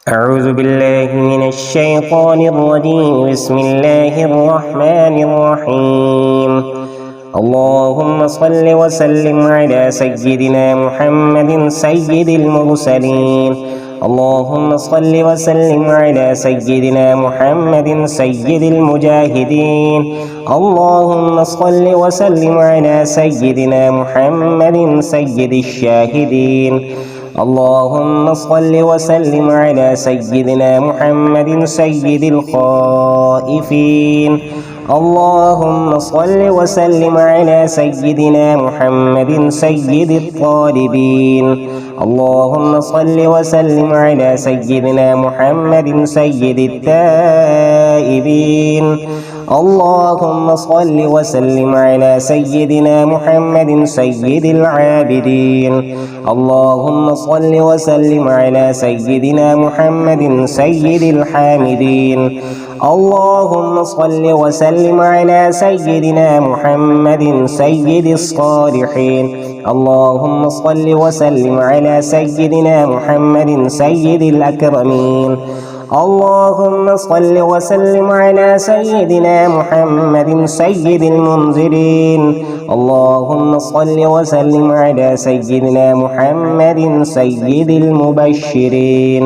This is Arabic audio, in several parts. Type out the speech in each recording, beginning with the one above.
أعوذ بالله من الشيطان الرجيم. بسم الله الرحمن الرحيم. اللهم صل وسلم على سيدنا محمد سيد المرسلين. اللهم صل وسلم على سيدنا محمد سيد المجاهدين. اللهم صل وسلم على سيدنا محمد سيد الشاهدين. اللهم صل وسلم على سيدنا محمد سيد الخائفين. اللهم صل وسلم على سيدنا محمد سيد الطالبين. اللهم صل وسلم على سيدنا محمد سيد التائبين. اللهم صل وسلم على سيدنا محمد سيد العابدين. اللهم صل وسلم على سيدنا محمد سيد الحامدين. اللهم صل وسلم على سيدنا محمد سيد الصالحين. اللهم صل وسلم على سيدنا محمد سيد الأكرمين. اللهم صل وسلم على سيدنا محمد سيد المنزلين. اللهم صل وسلم على سيدنا محمد سيد المبشرين.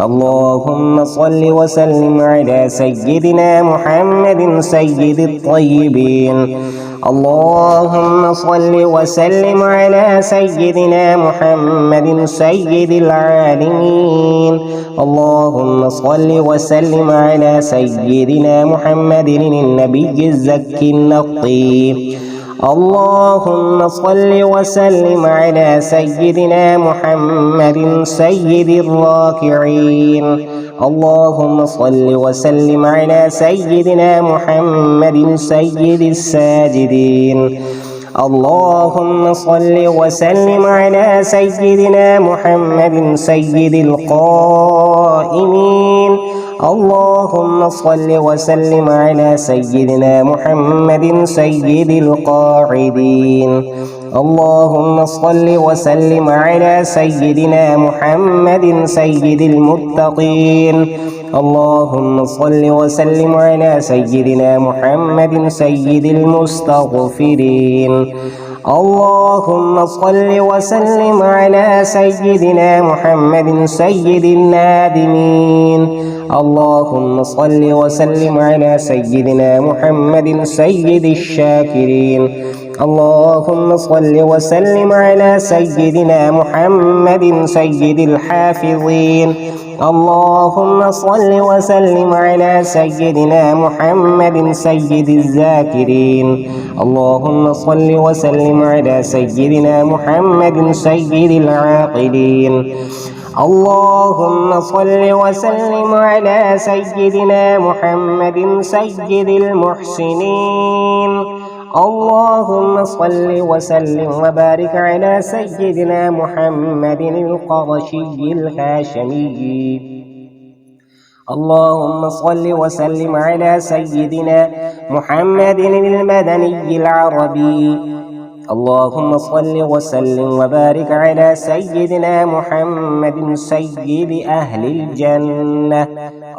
اللهم صل وسلم على سيدنا محمد سيد الطيبين. اللهم صل وسلم على سيدنا محمد سيد العالمين. اللهم صل وسلم على سيدنا محمد النبي الزكي النقي. اللهم صل وسلم على سيدنا محمد سيد الراكعين. اللهم صل وسلم على سيدنا محمد سيد الساجدين. اللهم صل وسلم على سيدنا محمد سيد القائمين. اللهم صل وسلم على سيدنا محمد سيد القاعدين. اللهم صل وسلم على سيدنا محمد سيد المتقين. اللهم صل وسلم على سيدنا محمد سيد المستغفرين. اللهم صل وسلم على سيدنا محمد سيد النادمين. اللهم صل وسلم على سيدنا محمد سيد الشاكرين. اللهم صل وسلم على سيدنا محمد سيد الحافظين. اللهم صل وسلم على سيدنا محمد سيد الذاكرين. اللهم صل وسلم على سيدنا محمد سيد العاقلين. اللهم صل وسلم على سيدنا محمد سيد المحسنين. اللهم صل وسلم وبارك على سيدنا محمد القرشي الهاشمي. اللهم صل وسلم على سيدنا محمد المدني العربي. اللهم صل وسلم وبارك على سيدنا محمد سيد أهل الجنة.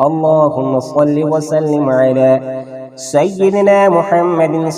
اللهم صل وسلم على سيدنا محمد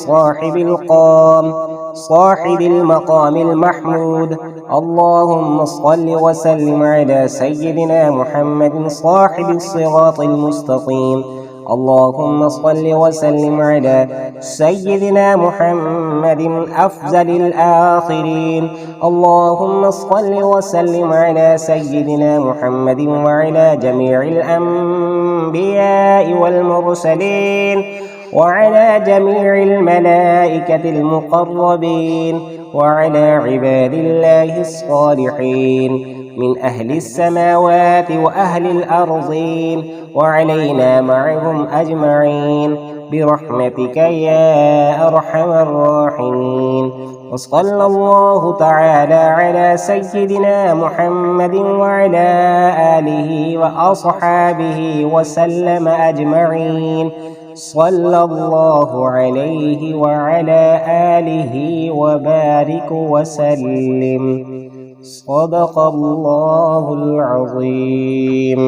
صاحب المقام المحمود. اللهم صل وسلم على سيدنا محمد صاحب الصراط المستقيم. اللهم صل وسلم على سيدنا محمد أفضل الآخرين. اللهم صل وسلم على سيدنا محمد وعلى جميع الأنبياء والمرسلين وعلى جميع الملائكة المقربين وعلى عباد الله الصالحين من أهل السماوات وأهل الأرضين وعلينا معهم أجمعين برحمتك يا أرحم الراحمين. وصلى الله تعالى على سيدنا محمد وعلى آله وأصحابه وسلم أجمعين. صلى الله عليه وعلى آله وبارك وسلم. صدق الله العظيم.